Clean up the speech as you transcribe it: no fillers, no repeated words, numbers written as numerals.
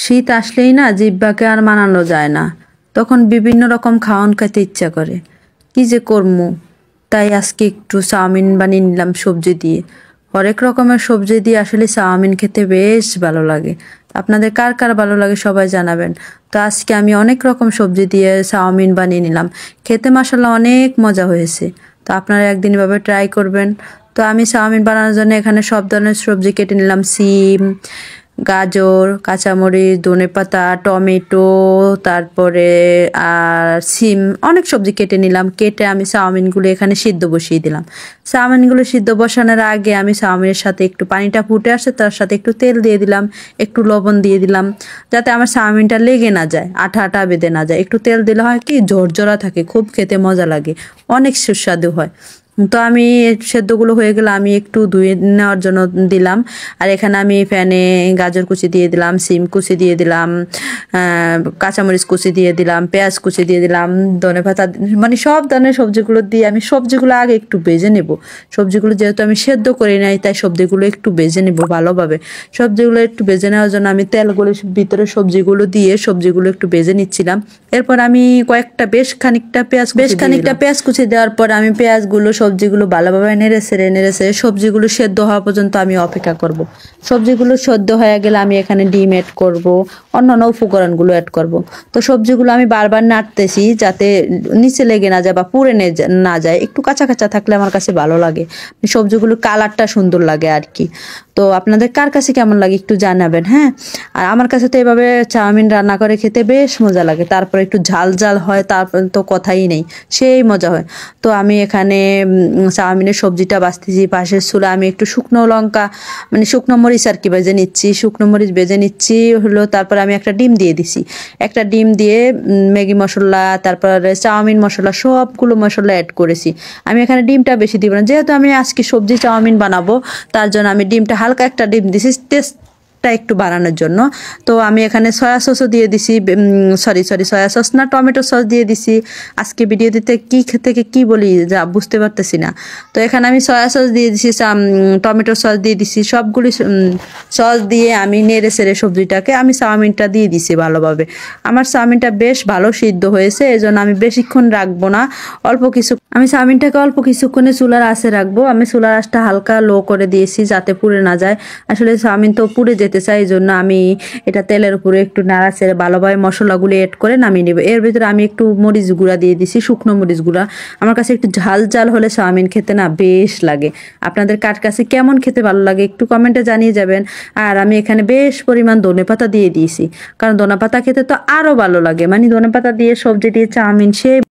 শীত আসলেই না জিহ্বাকে আর মানানো যায় না। তখন বিভিন্ন রকম খাওয়ান খেতে ইচ্ছা করে। কি যে করমু, তাই আজকে একটু চাউমিন বানিয়ে নিলাম সবজি দিয়ে। হরেক রকমের সবজি দিয়ে আসলে চাউমিন খেতে বেশ ভালো লাগে। আপনাদের কার কার ভালো লাগে সবাই জানাবেন। তো আজকে আমি অনেক রকম সবজি দিয়ে চাউমিন বানিয়ে নিলাম। খেতে মাসাল্লাহ অনেক মজা হয়েছে। তো আপনারা একদিন এভাবে ট্রাই করবেন। তো আমি চাউমিন বানানোর জন্য এখানে সব ধরনের সবজি কেটে নিলাম। সিম, গাজর, কাঁচামরিচ, ধনেপাতা, টমেটো, তারপরে আর সিম, অনেক সবজি কেটে নিলাম। কেটে আমি চাউমিনগুলো এখানে সিদ্ধ বসিয়ে দিলাম। চাউমিনগুলো সিদ্ধ বসানোর আগে আমি চাউমিনের সাথে একটু পানিটা ফুটে আসে তার সাথে একটু তেল দিয়ে দিলাম, একটু লবণ দিয়ে দিলাম, যাতে আমার চাউমিনটা লেগে না যায়, আঠা আঠা বেঁধে না যায়। একটু তেল দিলে হয় কি ঝরঝরা থাকে, খুব খেতে মজা লাগে, অনেক সুস্বাদু হয়। তো আমি সেদ্ধগুলো হয়ে গেলে আমি একটু ধুয়ে নেওয়ার জন্য দিলাম। আর এখানে আমি প্যানে গাজর কুচি দিয়ে দিলাম, সিম কুচি দিয়ে দিলাম, কাঁচামরিচ কুচি দিয়ে দিলাম, পেঁয়াজ কুচি দিয়ে দিলাম, ধনেপাতা, মানে সব ধরনের সবজিগুলো দিয়ে আমি সবজিগুলো আগে একটু ভেজে নেব। সবজিগুলো যেহেতু আমি সেদ্ধ করি নাই, তাই সবজিগুলো একটু ভেজে নেব ভালোভাবে। সবজিগুলো একটু ভেজে নেওয়ার জন্য আমি তেলগুলো ভিতরে সবজিগুলো দিয়ে সবজিগুলো একটু ভেজে নিচ্ছিলাম। এরপর আমি বেশ খানিকটা পেঁয়াজ কুচি দেওয়ার পর আমি পেঁয়াজগুলো সবজিগুলো ভালোভাবে নেড়ে ছেড়ে সবজিগুলো সেদ্ধ হওয়া পর্যন্ত আমি অপেক্ষা করব। সবজিগুলো সেদ্ধ হয়ে গেলে আমি এখানে ডিম অ্যাড করব, অন্যান্য উপকরণগুলো অ্যাড করব। তো সবজিগুলো আমি বারবার নাড়তেছি যাতে নিচে লেগে না যায় বা পুড়ে না যায়। একটু কাঁচা কাঁচা থাকলে আমার কাছে ভালো লাগে, সবজিগুলোর কালারটা সুন্দর লাগে আর কি। তো আপনাদের কার কাছে কেমন লাগে একটু জানাবেন, হ্যাঁ। আর আমার কাছে তো এভাবে চাউমিন রান্না করে খেতে বেশ মজা লাগে। তারপর একটু ঝাল ঝাল হয়, তারপর তো কথাই নেই, সেই মজা হয়। তো আমি এখানে চাউমিনের সবজিটা বাছতেছি। পাশের চুলা আমি একটু শুকনো লঙ্কা, মানে শুকনো মরিচ আর কি ভেজে নিচ্ছি, শুকনো মরিচ ভেজে নিচ্ছি হলো। তারপর আমি একটা ডিম দিয়ে দিছি। একটা ডিম দিয়ে ম্যাগি মশলা, তারপরে চাউমিন মশলা, সবগুলো মশলা অ্যাড করেছি। আমি এখানে ডিমটা বেশি দিব না, যেহেতু আমি আজকে সবজি চাউমিন বানাবো, তার জন্য আমি ডিমটা হালকা একটা ডিম দিছি টেস্টটা একটু বাড়ানোর জন্য। তো আমি এখানে সয়া সসও দিয়ে দিছি, সয়া সস না, টমেটো সস দিয়ে দিছি। আজকে ভিডিও দিতে থেকে কি বলি যা বুঝতে পারতেছি না। তো এখানে আমি সয়া সস দিয়ে দিছি, টমেটো সস দিয়ে দিছি, সবগুলি সস দিয়ে আমি নেড়ে ছেড়ে সবজিটাকে আমি চাউমিনটা দিয়ে দিছি ভালোভাবে। আমার চাউমিনটা বেশ ভালো সিদ্ধ হয়েছে, এজন্য আমি বেশিক্ষণ রাখবো না, আমি চাউমিনটাকে অল্প কিছুক্ষণে চুলার আঁচে রাখবো। আমি চুলার আঁচটা হালকা লো করে দিয়েছি যাতে পুড়ে না যায়। আসলে চাউমিন তো পুড়ে যেতে চাই, এই জন্য আমি এটা তেলের উপরে একটু নাড়া ছেড়ে ভালোভাবে মশলাগুলো এড করে নামিয়ে নেব। এর ভিতরে আমি একটু মরিচ গুঁড়া দিয়ে দিছি, শুকনো মরিচ গুঁড়া। আমার কাছে একটু ঝাল ঝাল হলে চাউমিন খেতে না বেশ লাগে। আপনাদের কার কাছে কেমন খেতে ভালো লাগে একটু কমেন্টে জানিয়ে যাবেন। আর আমি এখানে বেশ পরিমাণ ধনেপাতা দিয়ে দিয়েছি, কারণ ধনেপাতা খেতে তো আরো ভালো লাগে, মানে ধনেপাতা দিয়ে সবজি দিয়ে চাউমিন সে